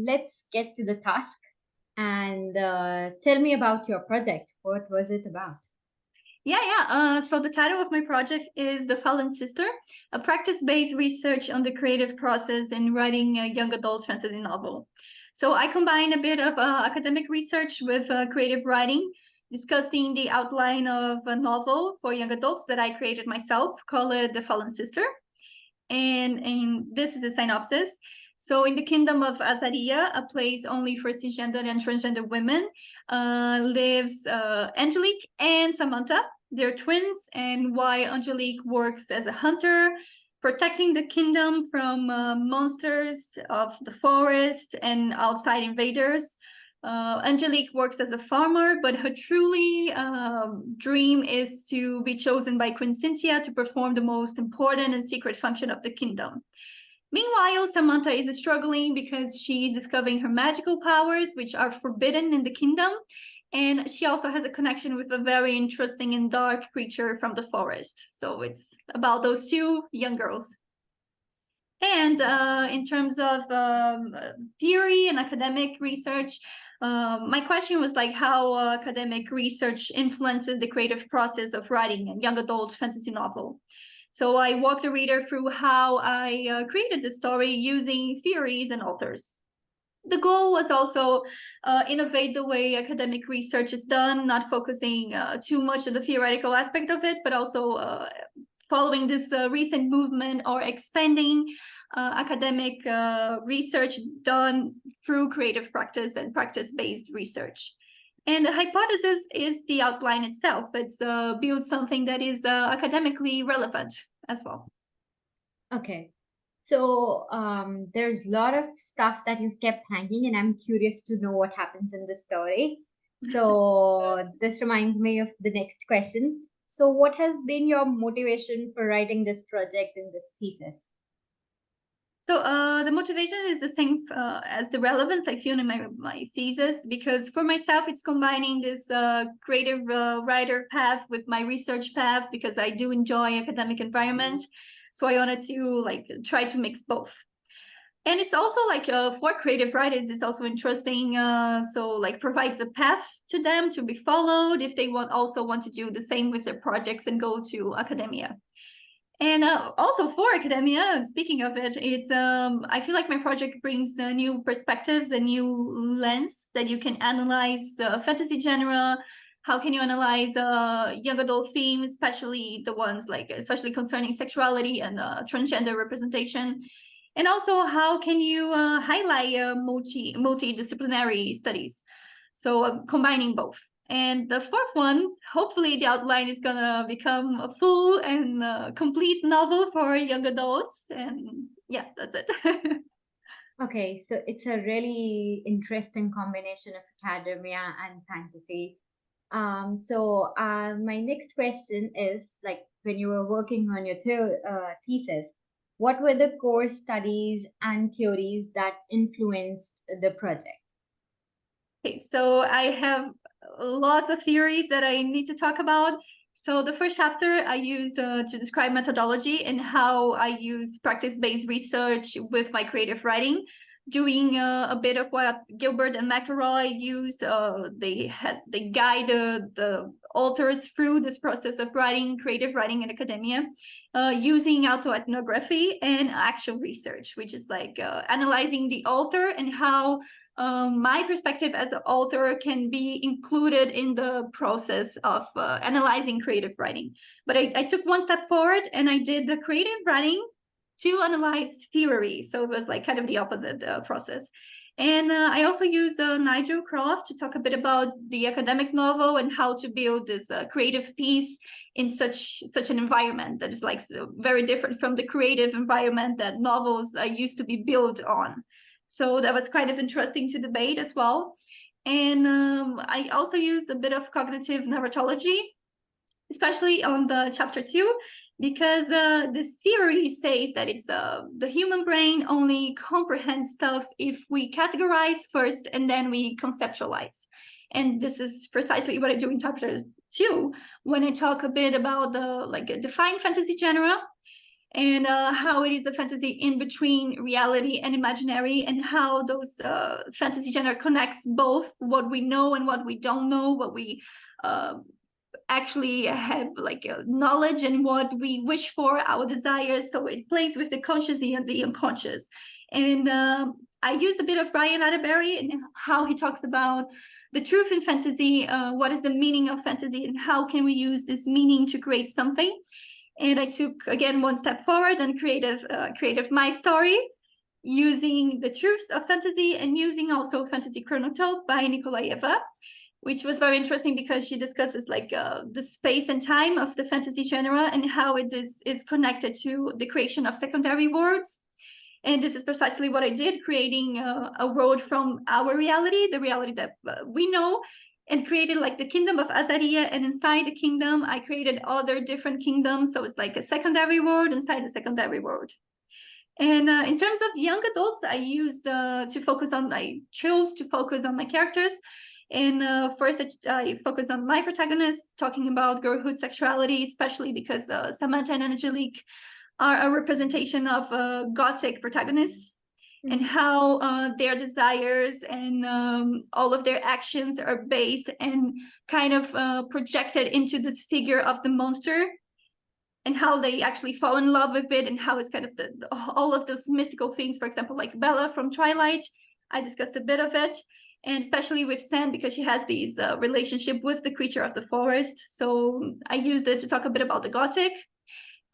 let's get to the task and tell me about your project. What was it about? So the title of my project is The Fallen Sister, a practice-based research on the creative process in writing a young adult fantasy novel. So I combine a bit of academic research with creative writing, discussing the outline of a novel for young adults that I created myself, called The Fallen Sister. And this is a synopsis. So in the kingdom of Azaria, a place only for cisgender and transgender women, lives Angelique and Samantha. They're twins, and while Angelique works as a hunter, protecting the kingdom from monsters of the forest and outside invaders, Angelique works as a farmer, but her truly dream is to be chosen by Queen Cynthia to perform the most important and secret function of the kingdom. Meanwhile, Samantha is struggling because she's discovering her magical powers, which are forbidden in the kingdom. And she also has a connection with a very interesting and dark creature from the forest. So it's about those two young girls. And in terms of theory and academic research, my question was like how academic research influences the creative process of writing a young adult fantasy novel. So I walked the reader through how I created the story using theories and authors. The goal was also innovate the way academic research is done, not focusing too much on the theoretical aspect of it, but also following this recent movement or expanding academic research done through creative practice and practice-based research. And the hypothesis is the outline itself. It's build something that is academically relevant as well. Okay. So there's a lot of stuff that you've kept hanging, and I'm curious to know what happens in the story. So this reminds me of the next question. So what has been your motivation for writing this project and this thesis? So the motivation is the same as the relevance I feel in my thesis, because for myself, it's combining this creative writer path with my research path, because I do enjoy academic environment. So I wanted to like try to mix both. And it's also like for creative writers, it's also interesting. So like provides a path to them to be followed if they also want to do the same with their projects and go to academia. And also for academia, speaking of it, it's I feel like my project brings new perspectives, a new lens that you can analyze fantasy genre. How can you analyze young adult themes, especially the ones especially concerning sexuality and transgender representation? And also, how can you highlight multidisciplinary studies? So combining both. And the fourth one, hopefully the outline is gonna become a full and complete novel for young adults. And yeah, that's it. Okay, so it's a really interesting combination of academia and fantasy. My next question is like when you were working on your thesis, what were the core studies and theories that influenced the project? Okay, so I have lots of theories that I need to talk about. So the first chapter I used to describe methodology and how I use practice-based research with my creative writing, doing a bit of what Gilbert and McElroy used. They guide the authors through this process of writing, creative writing in academia, using autoethnography and actual research, which is like analyzing the author and how my perspective as an author can be included in the process of analyzing creative writing. But I took one step forward and I did the creative writing to analyze theory. So it was like kind of the opposite process. And I also used Nigel Croft to talk a bit about the academic novel and how to build this creative piece in such an environment that is like so very different from the creative environment that novels used to be built on. So that was kind of interesting to debate as well. And I also used a bit of cognitive narratology, especially on the chapter 2, because this theory says that it's the human brain only comprehends stuff if we categorize first and then we conceptualize. And this is precisely what I do in chapter 2 when I talk a bit about the define fantasy genre. and how it is a fantasy in between reality and imaginary, and how those fantasy genre connects both what we know and what we don't know, what we actually have like knowledge and what we wish for, our desires. So it plays with the conscious and the unconscious. And I used a bit of Brian Atterbury and how he talks about the truth in fantasy, what is the meaning of fantasy, and how can we use this meaning to create something. And I took again one step forward and creative my story, using the truths of fantasy and using also Fantasy Chronotope by Nikolaeva, which was very interesting because she discusses like the space and time of the fantasy genre and how it is connected to the creation of secondary worlds. And this is precisely what I did, creating a world from our reality, the reality that we know, and created like the kingdom of Azaria. And inside the kingdom, I created other different kingdoms. So it's like a secondary world inside a secondary world. And in terms of young adults, I chose to focus on my characters. And first, I focus on my protagonist, talking about girlhood sexuality, especially because Samantha and Angelique are a representation of Gothic protagonists, and how their desires and all of their actions are based and kind of projected into this figure of the monster, and how they actually fall in love with it, and how it's kind of all of those mystical things. For example, like Bella from Twilight, I discussed a bit of it, and especially with Sam, because she has these relationship with the creature of the forest. So I used it to talk a bit about the Gothic.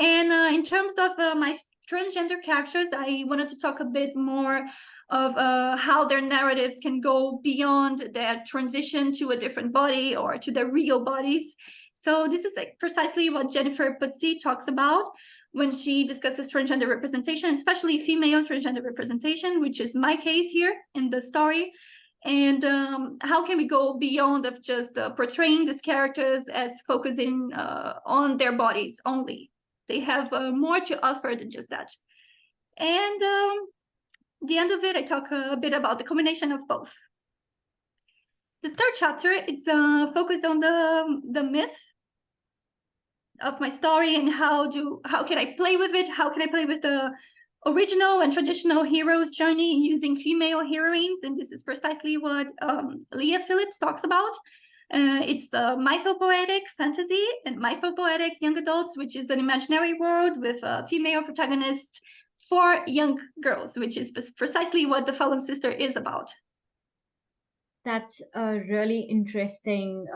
And in terms of my transgender characters, I wanted to talk a bit more of how their narratives can go beyond their transition to a different body or to their real bodies. So this is like precisely what Jennifer Putzi talks about when she discusses transgender representation, especially female transgender representation, which is my case here in the story. And how can we go beyond of just portraying these characters as focusing on their bodies only? They have more to offer than just that. And the end of it, I talk a bit about the combination of both. The third chapter, it's focused on the myth of my story, and how can I play with it? How can I play with the original and traditional hero's journey using female heroines? And this is precisely what Leah Phillips talks about. It's the mythopoetic fantasy and mythopoetic young adults, which is an imaginary world with a female protagonist for young girls, which is precisely what The Fallen Sister is about. That's a really interesting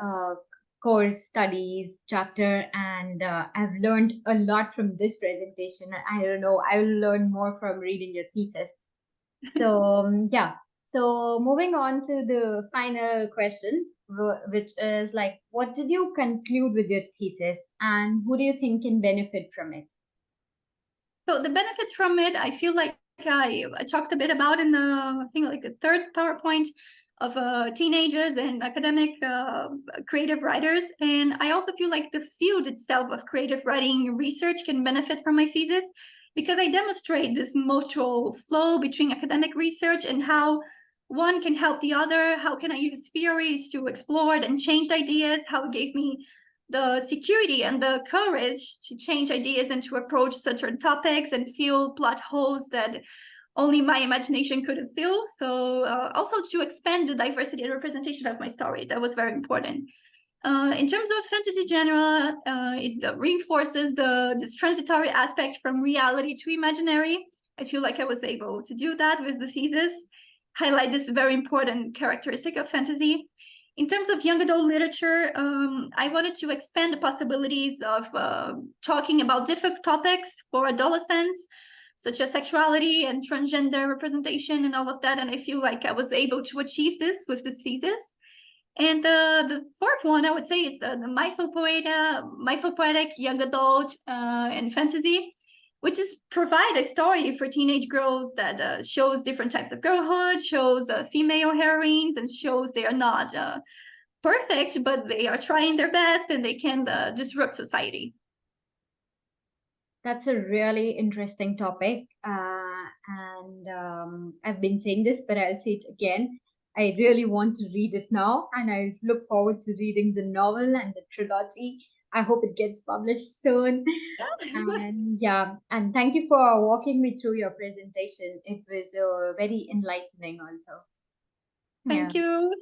core studies chapter, and I've learned a lot from this presentation. I don't know, I will learn more from reading your thesis. So yeah, so moving on to the final question, which is like, what did you conclude with your thesis, and who do you think can benefit from it? So the benefits from it, I feel like I talked a bit about in the, I think like the third PowerPoint of teenagers and academic creative writers. And I also feel like the field itself of creative writing research can benefit from my thesis, because I demonstrate this mutual flow between academic research and how one can help the other. How can I use theories to explore and change ideas? How it gave me the security and the courage to change ideas and to approach certain topics and fill plot holes that only my imagination could fill. So also to expand the diversity and representation of my story, that was very important. In terms of fantasy genre, it reinforces this transitory aspect from reality to imaginary. I feel like I was able to do that with the thesis, highlight this very important characteristic of fantasy. In terms of young adult literature, I wanted to expand the possibilities of talking about different topics for adolescents, such as sexuality and transgender representation and all of that. And I feel like I was able to achieve this with this thesis. And the fourth one, I would say, it's the mythopoetic young adult and fantasy, which is provide a story for teenage girls that shows different types of girlhood, shows female heroines, and shows they are not perfect, but they are trying their best and they can disrupt society. That's a really interesting topic. And I've been saying this, but I'll say it again. I really want to read it now, and I look forward to reading the novel and the trilogy I hope it gets published soon. And yeah, and thank you for walking me through your presentation. It was very enlightening also. Yeah. Thank you.